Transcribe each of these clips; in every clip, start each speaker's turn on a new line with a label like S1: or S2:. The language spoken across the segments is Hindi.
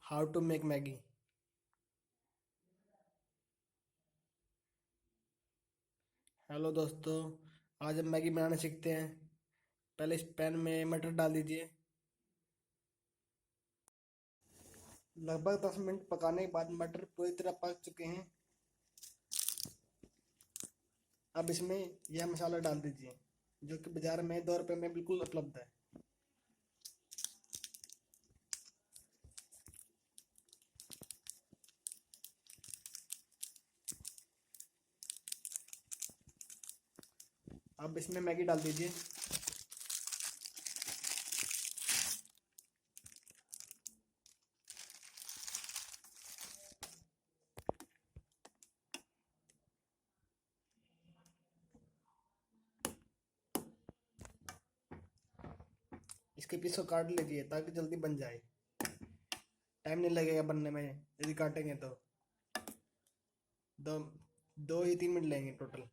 S1: How to make Maggi. Hello दोस्तों, आज हम मैगी बनाना सीखते हैं। पहले इस पैन में मटर डाल दीजिए। लगभग 10 मिनट पकाने के बाद मटर पूरी तरह पक चुके हैं। अब इसमें यह मसाला डाल दीजिए, जो कि बाजार में 2 रुपये में बिल्कुल उपलब्ध है। अब इसमें मैगी डाल दीजिए। इसके पीस को काट लीजिए ताकि जल्दी बन जाए। टाइम नहीं लगेगा बनने में यदि काटेंगे तो। दो 2 ही 3 मिनट लेंगे टोटल।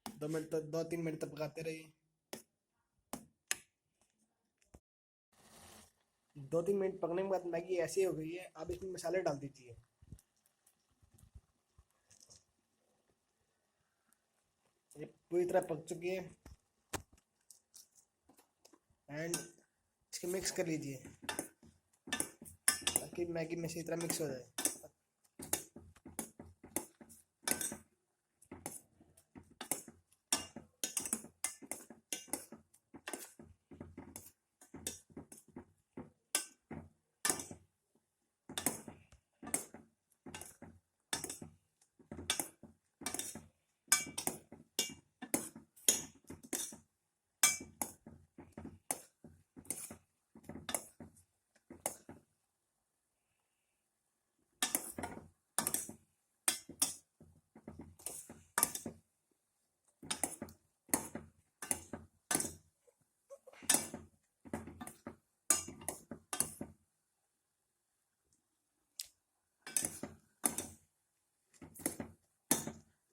S1: 2 मिनट तक 2-3 मिनट तक पकाते रहिए। 2-3 मिनट पकने के बाद मैगी ऐसी हो गई है। अब इसमें मसाले डाल दीजिए। ये पूरी तरह पक चुकी है एंड इसको मिक्स कर लीजिए ताकि मैगी में सही तरह मिक्स हो जाए।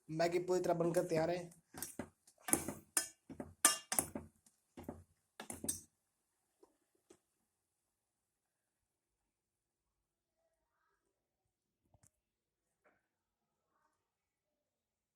S1: मैगी पूरी तरह बनकर तैयार है।